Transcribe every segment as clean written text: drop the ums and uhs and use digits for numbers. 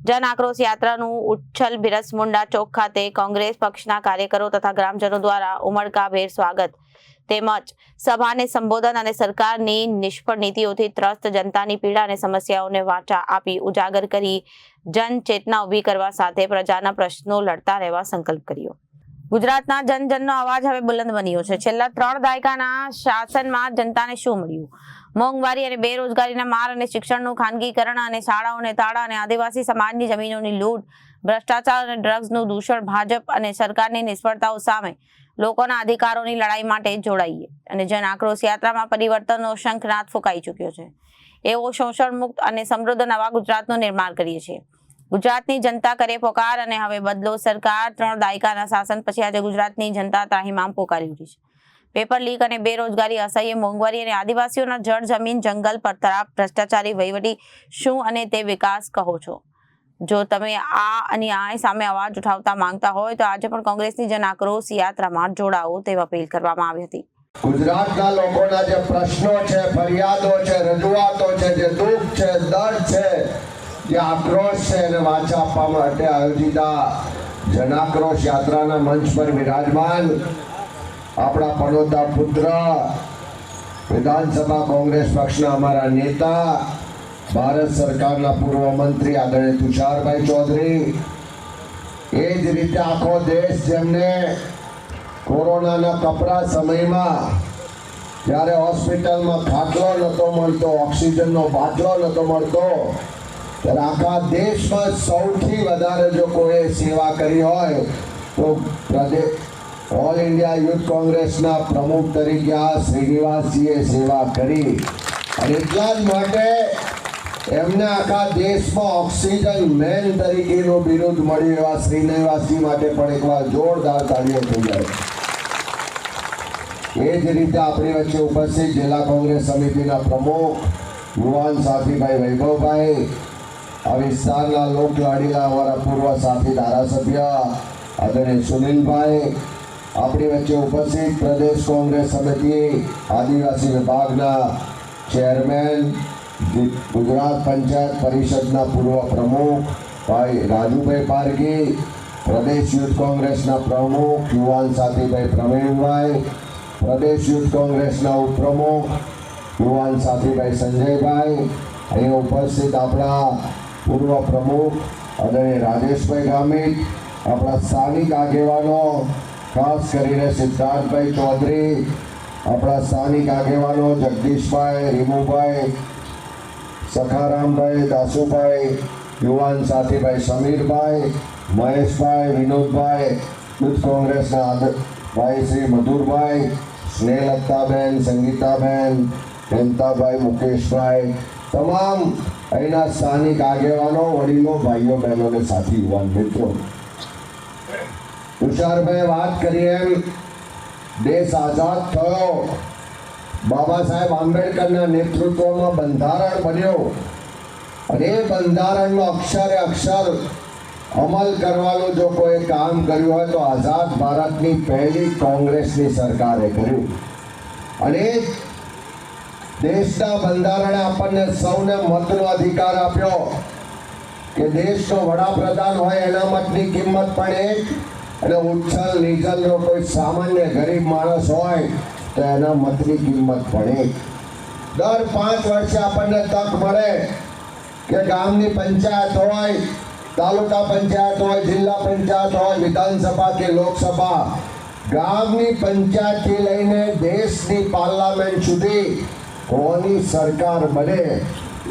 જન આક્રોશ યાત્રાનું ઉચ્છલ બિરસમુંડા ચોક ખાતે કોંગ્રેસ પક્ષના કાર્યકરો તથા ગ્રામજનો દ્વારા ઉમળકાભેર સ્વાગત તેમજ સભાને સંબોધન અને સરકારની નિષ્ફળ નીતિઓથી ત્રસ્ત જનતાની પીડા અને સમસ્યાઓને વાચા આપી ઉજાગર કરી જનચેતના ઊભી કરવા સાથે પ્રજાના પ્રશ્નો લડતા રહેવા સંકલ્પ કર્યો। ગુજરાતના જનજનનો અવાજ હવે બુલંદ બન્યો છે। છેલ્લા 3 દાયકાના શાસનમાં જનતાને શું મળ્યું? મોંઘવારી અને બેરોજગારીના માર અને શિક્ષણનું ખાનગીકરણ અને શાળાઓને તાળા અને આદિવાસી સમાજની જમીનોની લૂંટ, ભ્રષ્ટાચાર અને ડ્રગ્સનું દૂષણ, ભાજપ અને સરકારની નિષ્ફળતાઓ સામે લોકોના અધિકારોની લડાઈ માટે જોડાઈએ અને જન આક્રોશ યાત્રામાં પરિવર્તનનો શંખનાદ ફૂંકાઈ ચૂક્યો છે। એવો શોષણ મુક્ત અને સમૃદ્ધ નવા ગુજરાતનું નિર્માણ કરીએ છીએ। ગુજરાતની જનતા કરે પોકાર અને હવે બદલો સરકાર। 3 દાયકાના શાસન પછી આજે ગુજરાતની જનતા ત્રાહિમામ પોકારી ઉઠી છે। પેપર લીક અને બેરોજગારી, અસહ્ય મોંઘવારી અને આદિવાસીઓના જળ જમીન જંગલ પર તરાપ, ભ્રષ્ટાચારી વહીવટી શું અને તે વિકાસ કહો છો? જો તમે આ અન્યાય સામે અવાજ ઉઠાવતા માંગતા હોય તો આજે પણ કોંગ્રેસની જન આક્રોશ યાત્રામાં જોડાઓ તેવી અપીલ કરવામાં આવી હતી। ગુજરાતના લોકોના જે પ્રશ્નો છે, ફરિયાદો છે, રજૂઆતો છે, જે દુઃખ છે, દર્દ છે, જે આક્રોશ છે એને વાચા આપવા માટે આયોજિત જન આક્રોશ યાત્રાના મંચ પર વિરાજમાન આપણા પડોતા પુત્ર વિધાનસભા કોંગ્રેસ પક્ષના અમારા નેતા, ભારત સરકારના પૂર્વ મંત્રી આદરણીય તુષારભાઈ ચૌધરી, એ જ રીતે આખો દેશ જેમને કોરોનાના કપરા સમયમાં જ્યારે હોસ્પિટલમાં ખાટલો નહોતો મળતો, ઓક્સિજનનો બાટલો નહોતો મળતો, ત્યારે આખા દેશમાં સૌથી વધારે જો કોઈ સેવા કરી હોય તો ઓલ ઇન્ડિયા યુથ કોંગ્રેસના પ્રમુખ તરીકે શ્રીનિવાસજીએ સેવા કરી અને એટલા જ માટે એમને આખા દેશમાં ઓક્સિજન મેન તરીકેનું બિરુદ મળ્યું। એવા શ્રીનિવાસજી માટે પણ એકવાર જોરદાર તાળીઓ થઈ જાય। એ જ રીતે આપણી વચ્ચે ઉપસ્થિત જિલ્લા કોંગ્રેસ સમિતિના પ્રમુખ યુવાન સાથીભાઈ વૈભવભાઈ, આ વિસ્તારના લોકલાડીલા અમારા પૂર્વ સાથી ધારાસભ્ય આદરણીય સુનિલભાઈ, આપણી વચ્ચે ઉપસ્થિત પ્રદેશ કોંગ્રેસ સમિતિ આદિવાસી વિભાગના ચેરમેન, ગુજરાત પંચાયત પરિષદના પૂર્વ પ્રમુખ ભાઈ રાજુભાઈ પારગી, પ્રદેશ યુથ કોંગ્રેસના પ્રમુખ યુવાન સાથીભાઈ પ્રવીણભાઈ, પ્રદેશ યુથ કોંગ્રેસના ઉપપ્રમુખ યુવાન સાથીભાઈ સંજયભાઈ, અહીં ઉપસ્થિત આપણા પૂર્વ પ્રમુખ આદરણીય રાજેશભાઈ ગામિત, આપણા સ્થાનિક આગેવાનો ખાસ કરીને સિદ્ધાર્થભાઈ ચૌધરી, આપણા સ્થાનિક આગેવાનો જગદીશભાઈ, રીમુભાઈ, સખારામભાઈ, દાસુભાઈ, યુવાન સાથીભાઈ સમીરભાઈ, મહેશભાઈ, વિનોદભાઈ, યુથ કોંગ્રેસના ભાઈ શ્રી મધુરભાઈ, સ્નેહલતાબેન, સંગીતાબેન, હેમતાભાઈ, મુકેશભાઈ, તમામ અહીંના સ્થાનિક આગેવાનો, વડીલો, ભાઈઓ, બહેનો અને સાથી યુવાન મિત્રો, તુષારભાઈ વાત કરી એમ દેશ આઝાદ થયો, બાબા સાહેબ આંબેડકરના નેતૃત્વમાં બંધારણ બન્યો અને એ બંધારણનો અક્ષરે અક્ષર અમલ કરવાનું જો કોઈ કામ કર્યું હોય તો આઝાદ ભારતની પહેલી કોંગ્રેસની સરકારે કર્યું। અને દેશના બંધારણે આપણને સૌને મતનો અધિકાર આપ્યો કે દેશનો વડાપ્રધાન હોય એના મતની કિંમત પણ એક, અને ઉચ્છલ નીચલનો કોઈ સામાન્ય ગરીબ માણસ હોય તો એના મતની કિંમત પણ એક। દર 5 વર્ષે આપણને તક મળે કે ગામની પંચાયત હોય, તાલુકા પંચાયત હોય, જિલ્લા પંચાયત હોય, વિધાનસભા કે લોકસભા, ગામની પંચાયતથી લઈને દેશની પાર્લામેન્ટ સુધી કોની સરકાર બને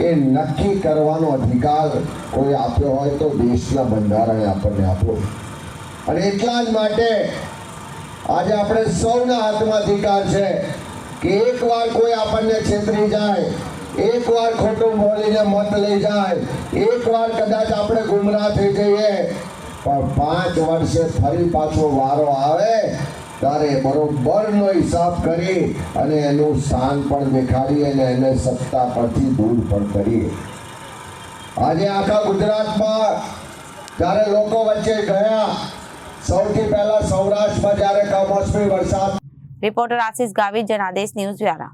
એ નક્કી કરવાનો અધિકાર કોઈ આપ્યો હોય તો દેશના બંધારણે આપણને આપ્યો। અને એટલા જ માટે આજે આપણે સૌના હાથમાં અધિકાર છે કે એકવાર કોઈ આપણને છેતરી જાય, એકવાર ખોટું બોલીને મત લઈ જાય, એકવાર કદાચ આપણે ગુમરાહ થઈ જઈએ, પણ 5 વર્ષે ફરી પાછો વારો આવે ત્યારે બરોબરનો હિસાબ કરી અને એનું સ્થાન પણ દેખાડીએ અને એને સત્તા પરથી દૂર પણ કરીએ। આજે આખા ગુજરાતમાં જ્યારે લોકો વચ્ચે ગયા, સૌથી પહેલા સૌરાષ્ટ્રમાં જ્યારે કમોસમી વરસાદ। રિપોર્ટર આશીષ ગાવિત, જનાદેશ ન્યૂઝ દ્વારા।